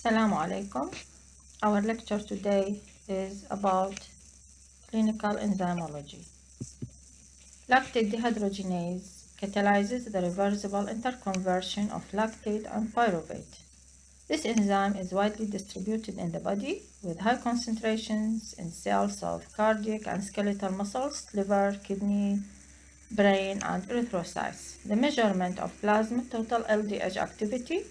Assalamu alaikum. Our lecture today is about clinical enzymology. Lactate dehydrogenase catalyzes the reversible interconversion of lactate and pyruvate. This enzyme is widely distributed in the body with high concentrations in cells of cardiac and skeletal muscles, liver, kidney, brain, and erythrocytes. The measurement of plasma total LDH activity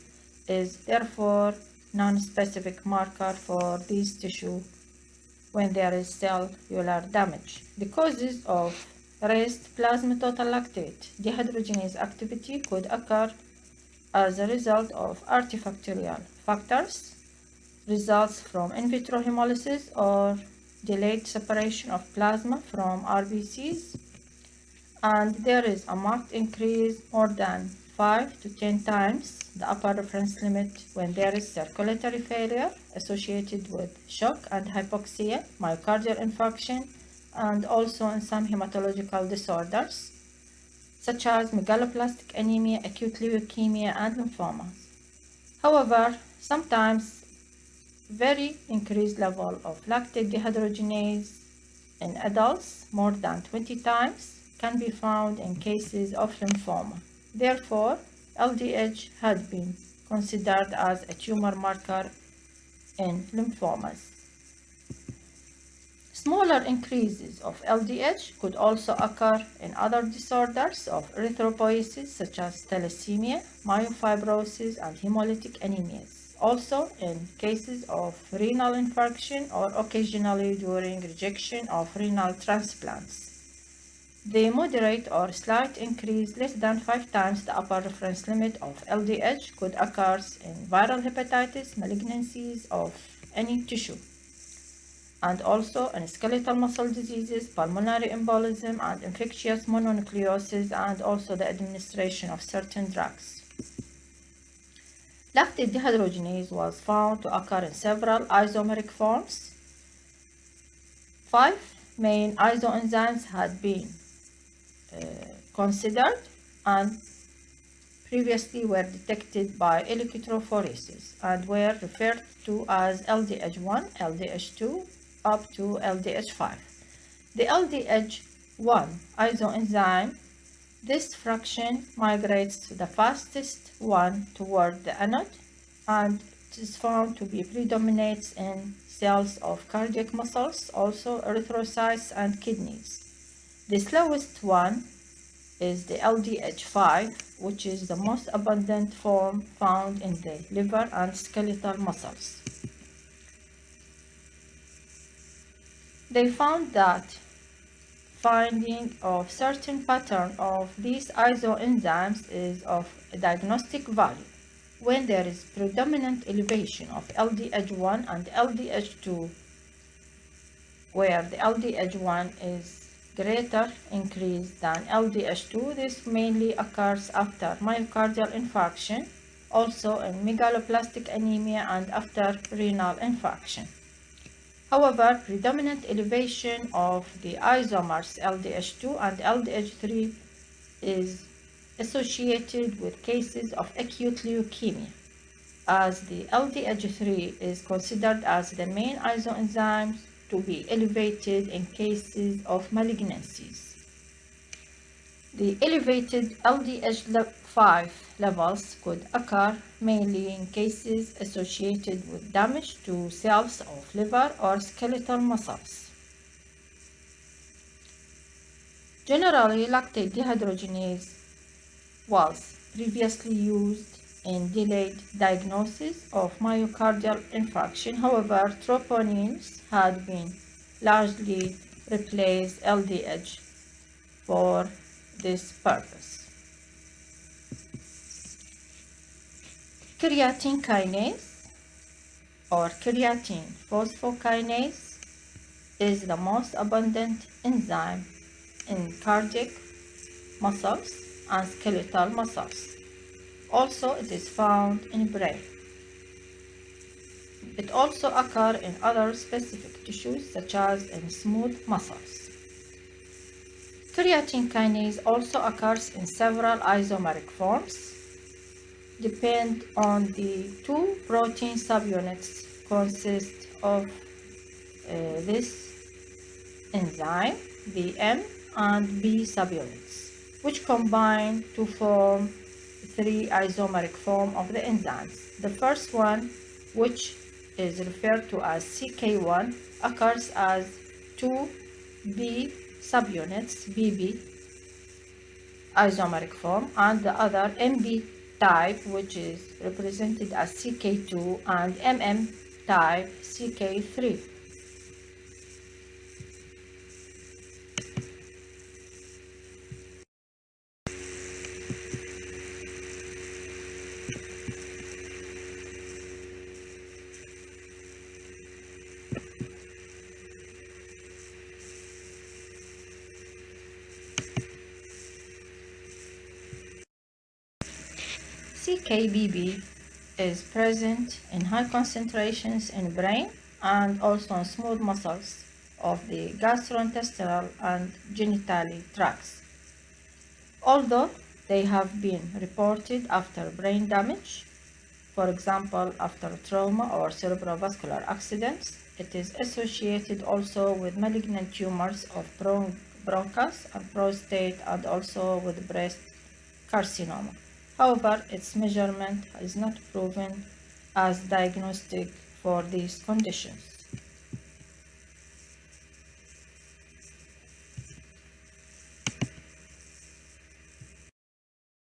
is therefore non-specific marker for these tissues when there is cellular damage. The causes of raised plasma total lactate dehydrogenase activity could occur as a result of artifactorial factors, results from in vitro hemolysis or delayed separation of plasma from RBCs, and there is a marked increase more than 5 to 10 times the upper reference limit when there is circulatory failure associated with shock and hypoxia, myocardial infarction, and also in some hematological disorders such as megaloblastic anemia, acute leukemia, and lymphomas. However, sometimes very increased level of lactate dehydrogenase in adults, more than 20 times, can be found in cases of lymphoma. Therefore, LDH had been considered as a tumor marker in lymphomas. Smaller increases of LDH could also occur in other disorders of erythropoiesis such as thalassemia, myofibrosis, and hemolytic anemias. Also in cases of renal infarction or occasionally during rejection of renal transplants. The moderate or slight increase less than 5 times the upper reference limit of LDH could occur in viral hepatitis, malignancies of any tissue, and also in skeletal muscle diseases, pulmonary embolism, and infectious mononucleosis, and also the administration of certain drugs. Lactate dehydrogenase was found to occur in several isomeric forms. 5 main isoenzymes had been considered and previously were detected by electrophoresis and were referred to as LDH1, LDH2, up to LDH5. The LDH1 isoenzyme, this fraction migrates to the fastest one toward the anode, and it is found to be predominates in cells of cardiac muscles, also erythrocytes and kidneys. The slowest one is the LDH5, which is the most abundant form found in the liver and skeletal muscles. They found that finding of certain pattern of these isoenzymes is of diagnostic value when there is predominant elevation of LDH1 and LDH2, where the LDH1 is greater increase than LDH2. This mainly occurs after myocardial infarction, also in megaloblastic anemia, and after renal infarction. However, predominant elevation of the isomers LDH2 and LDH3 is associated with cases of acute leukemia, as the LDH3 is considered as the main isoenzyme to be elevated in cases of malignancies. The elevated LDH5 levels could occur mainly in cases associated with damage to cells of liver or skeletal muscles. Generally, lactate dehydrogenase was previously used in delayed diagnosis of myocardial infarction. However, troponins had been largely replaced LDH for this purpose. Creatine kinase or creatine phosphokinase is the most abundant enzyme in cardiac muscles and skeletal muscles. Also, it is found in brain. It also occurs in other specific tissues such as in smooth muscles. Creatine kinase also occurs in several isomeric forms. depend on the two protein subunits consist of this enzyme, the M and B subunits, which combine to form three isomeric form of the enzymes. The first one, which is referred to as CK1, occurs as two B subunits, BB isomeric form, and the other MB type, which is represented as CK2, and MM type, CK3. CKBB is present in high concentrations in brain and also in smooth muscles of the gastrointestinal and genitally tracts. Although they have been reported after brain damage, for example after trauma or cerebrovascular accidents, it is associated also with malignant tumors of bronchus and prostate and also with breast carcinoma. However, its measurement is not proven as diagnostic for these conditions.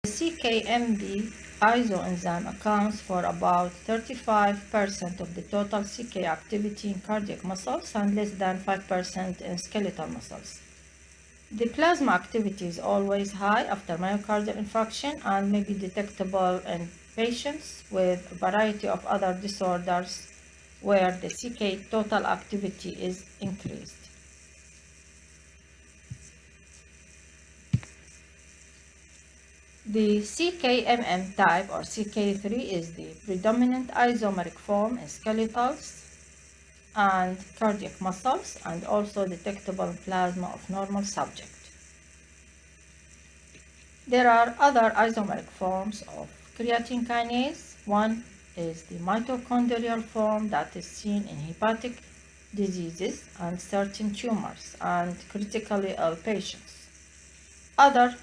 The CKMB isoenzyme accounts for about 35% of the total CK activity in cardiac muscles and less than 5% in skeletal muscles. The plasma activity is always high after myocardial infarction and may be detectable in patients with a variety of other disorders where the CK total activity is increased. The CKMM type or CK3 is the predominant isomeric form in skeletals and cardiac muscles and also detectable in plasma of normal subject. There are other isomeric forms of creatine kinase. One is the mitochondrial form that is seen in hepatic diseases and certain tumors and critically ill patients. Other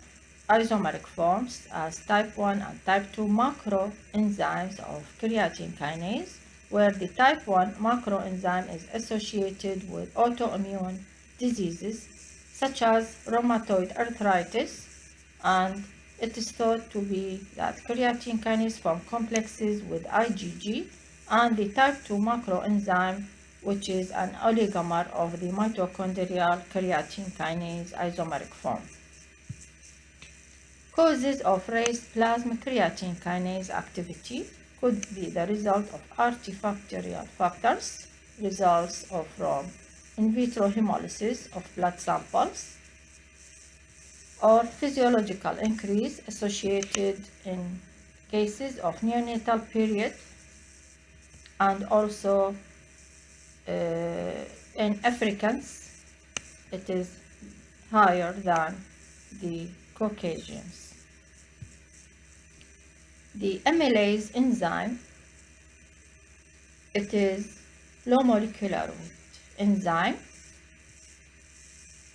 isomeric forms as type 1 and type 2 macro enzymes of creatine kinase, where the type 1 macro enzyme is associated with autoimmune diseases such as rheumatoid arthritis, and it is thought to be that creatine kinase form complexes with IgG, and the type 2 macro enzyme, which is an oligomer of the mitochondrial creatine kinase isomeric form. Causes of raised plasma creatine kinase activity could be the result of artifactorial factors, results from in vitro hemolysis of blood samples, or physiological increase associated in cases of neonatal period, and also in Africans it is higher than the Caucasians. The amylase enzyme, it is low molecular weight enzyme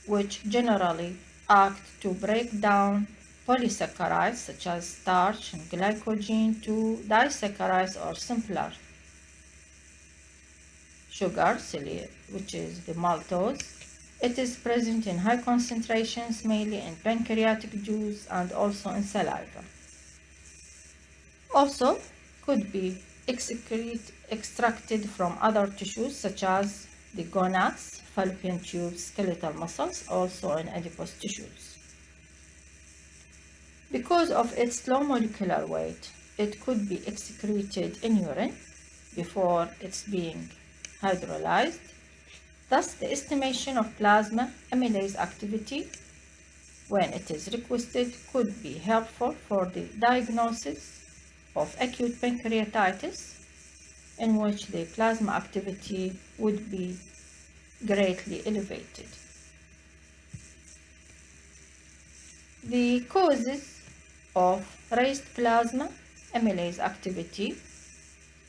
which generally act to break down polysaccharides such as starch and glycogen to disaccharides or simpler sugars, which is the maltose. It is present in high concentrations, mainly in pancreatic juice and also in saliva. Also could be extracted from other tissues such as the gonads, fallopian tubes, skeletal muscles, also in adipose tissues. Because of its low molecular weight, it could be excreted in urine before it's being hydrolyzed. Thus, the estimation of plasma amylase activity when it is requested could be helpful for the diagnosis of acute pancreatitis, in which the plasma activity would be greatly elevated. The causes of raised plasma amylase activity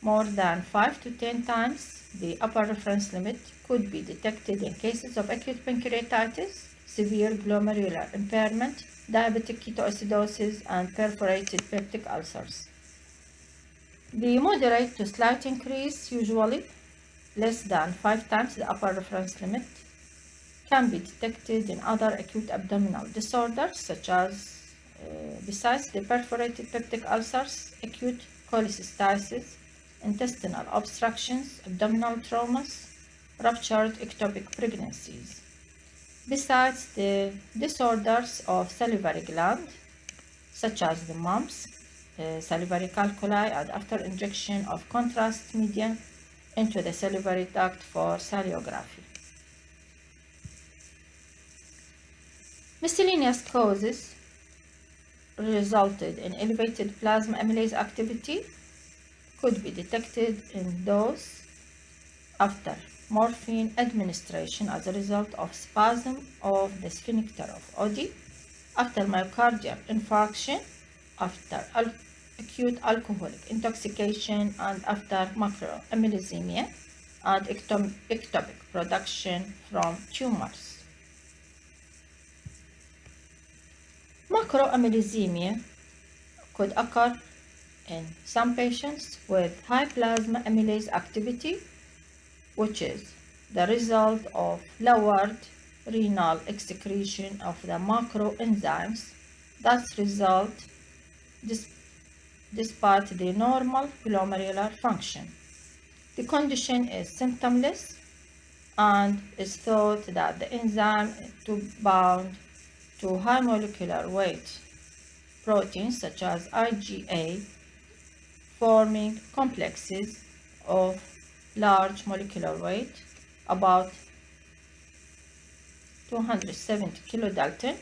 more than 5 to 10 times the upper reference limit could be detected in cases of acute pancreatitis, severe glomerular impairment, diabetic ketoacidosis, and perforated peptic ulcers. The moderate to slight increase, usually less than 5 times the upper reference limit, can be detected in other acute abdominal disorders such as, besides the perforated peptic ulcers, acute cholecystitis, intestinal obstructions, abdominal traumas, ruptured ectopic pregnancies. Besides the disorders of salivary gland, such as the mumps, salivary calculi, and after injection of contrast medium into the salivary duct for salivography. Miscellaneous causes resulted in elevated plasma amylase activity could be detected in those after morphine administration as a result of spasm of the sphincter of Oddi, after myocardial infarction, after acute alcoholic intoxication, and after macroamylasemia and ectopic production from tumors. Macroamylasemia could occur in some patients with high plasma amylase activity, which is the result of lowered renal excretion of the macroenzymes that result despite the normal glomerular function. The condition is symptomless and is thought that the enzyme is bound to high molecular weight proteins such as IgA, forming complexes of large molecular weight, about 270 kilodalton.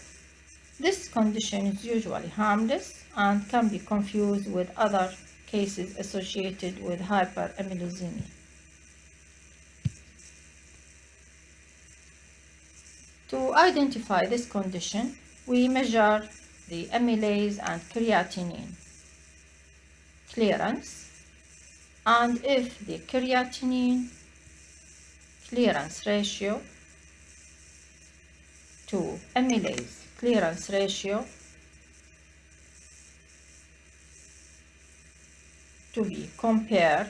This condition is usually harmless and can be confused with other cases associated with hyperamylasemia. To identify this condition, we measure the amylase and creatinine clearance, and if the creatinine clearance ratio to amylase clearance ratio to be compared,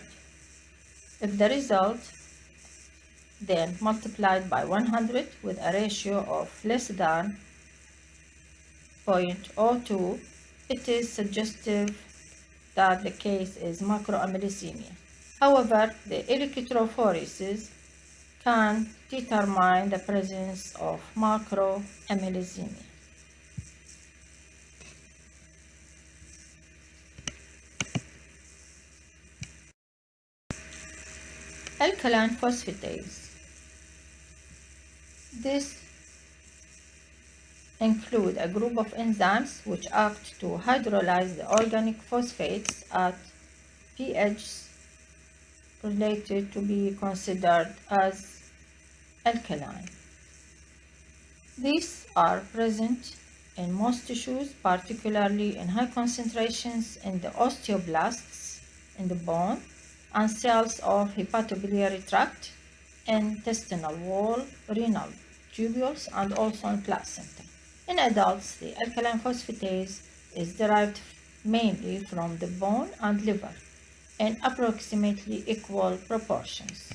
if the result then multiplied by 100 with a ratio of less than 0.02, it is suggestive that the case is macroamylasemia. However, the electrophoresis can determine the presence of macroamylasemia. Alkaline phosphatase. This include a group of enzymes which act to hydrolyze the organic phosphates at pHs related to be considered as alkaline. These are present in most tissues, particularly in high concentrations in the osteoblasts in the bone and cells of hepatobiliary tract, intestinal wall, renal tubules, and also in placenta. In adults, the alkaline phosphatase is derived mainly from the bone and liver in approximately equal proportions.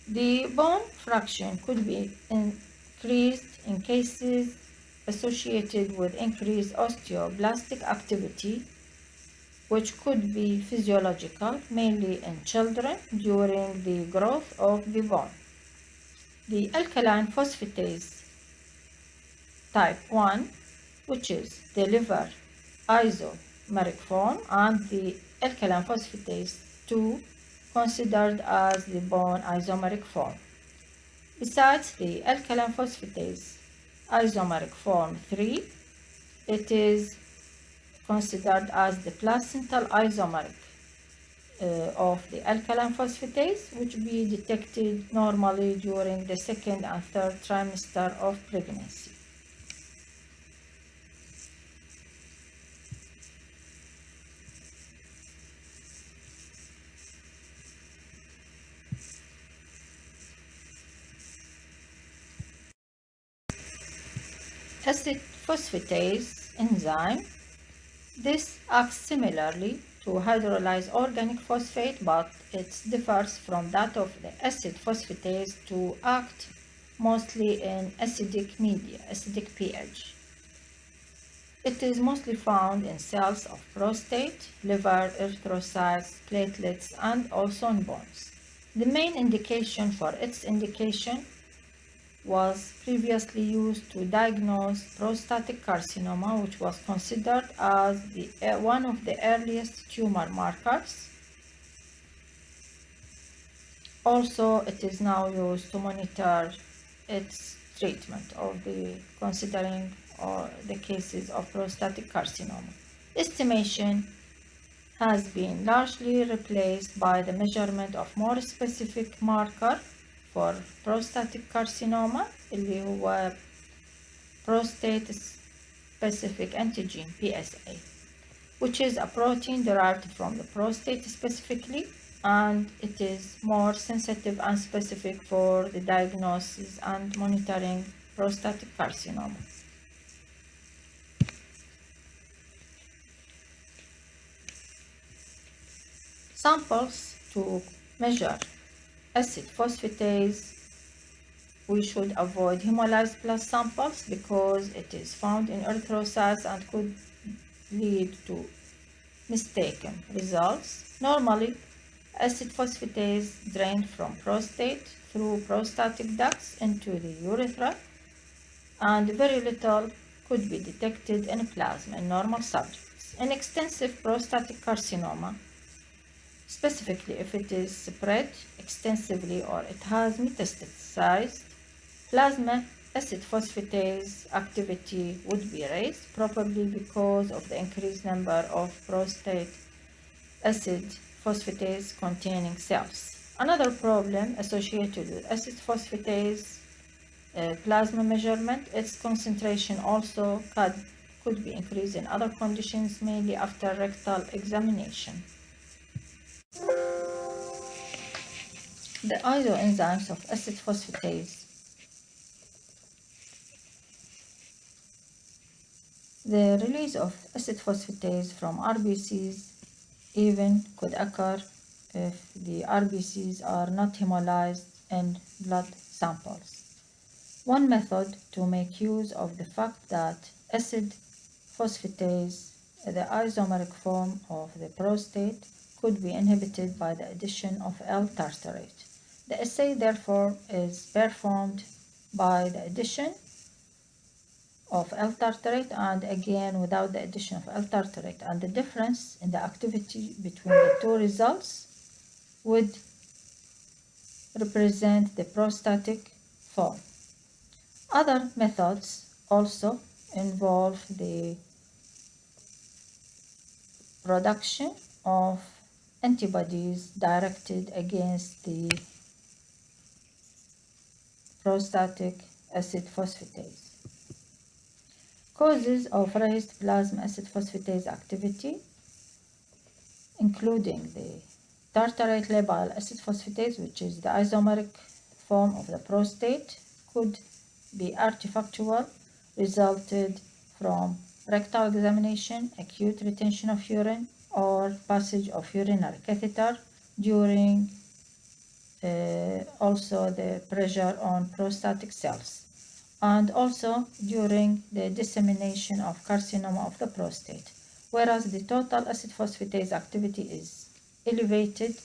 The bone fraction could be increased in cases associated with increased osteoblastic activity, which could be physiological, mainly in children during the growth of the bone. The alkaline phosphatase type 1, which is the liver isomeric form, and the alkaline phosphatase 2, considered as the bone isomeric form. Besides the alkaline phosphatase isomeric form 3, it is considered as the placental isomeric of the alkaline phosphatase, which be detected normally during the second and third trimester of pregnancy. acid phosphatase enzyme. This acts similarly to hydrolyze organic phosphate, but it differs from that of the acid phosphatase to act mostly in acidic media, acidic pH. It is mostly found in cells of prostate, liver, erythrocytes, platelets, and also in bones. The main indication for its indication was previously used to diagnose prostatic carcinoma, which was considered as one of the earliest tumor markers. Also, it is now used to monitor its treatment of the considering the cases of prostatic carcinoma. Estimation has been largely replaced by the measurement of more specific marker for prostatic carcinoma اللي هو prostate specific antigen PSA, which is a protein derived from the prostate specifically, and it is more sensitive and specific for the diagnosis and monitoring prostatic carcinoma. Samples to measure acid phosphatase. We should avoid hemolyzed blood samples because it is found in erythrocytes and could lead to mistaken results. Normally, acid phosphatase drained from prostate through prostatic ducts into the urethra, and very little could be detected in plasma in normal subjects. In extensive prostatic carcinoma, specifically if it is spread extensively or it has metastasized, plasma acid phosphatase activity would be raised, probably because of the increased number of prostate acid phosphatase containing cells. Another problem associated with acid phosphatase plasma measurement, its concentration also could be increased in other conditions, mainly after rectal examination. The isoenzymes of acid phosphatase. The release of acid phosphatase from RBCs even could occur if the RBCs are not hemolyzed in blood samples. One method to make use of the fact that acid phosphatase, the isomeric form of the prostate, could be inhibited by the addition of L-tartarate. The assay, therefore, is performed by the addition of L-tartarate and again without the addition of L-tartarate, and the difference in the activity between the two results would represent the prostatic form. Other methods also involve the production of antibodies directed against the prostatic acid phosphatase. Causes of raised plasma acid phosphatase activity, including the tartarate labile acid phosphatase, which is the isomeric form of the prostate, could be artifactual, resulted from rectal examination, acute retention of urine, or passage of urinary catheter during also the pressure on prostatic cells, and also during the dissemination of carcinoma of the prostate, whereas the total acid phosphatase activity is elevated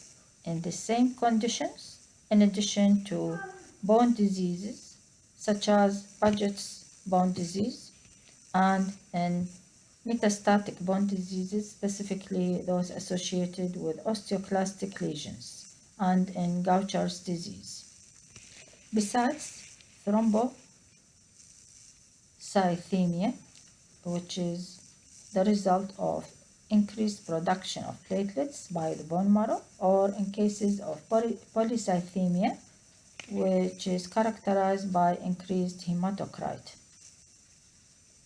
in the same conditions in addition to bone diseases such as Paget's bone disease and in metastatic bone diseases, specifically those associated with osteoclastic lesions and in Gaucher's disease. Besides thrombocythemia, which is the result of increased production of platelets by the bone marrow, or in cases of polycythemia, which is characterized by increased hematocrit.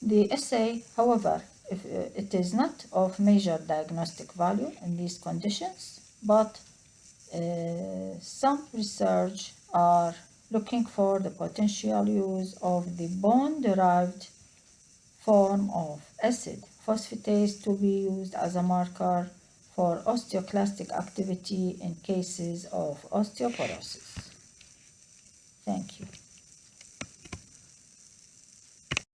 The assay, however, it is not of major diagnostic value in these conditions, but some research are looking for the potential use of the bone-derived form of acid phosphatase to be used as a marker for osteoclastic activity in cases of osteoporosis. Thank you.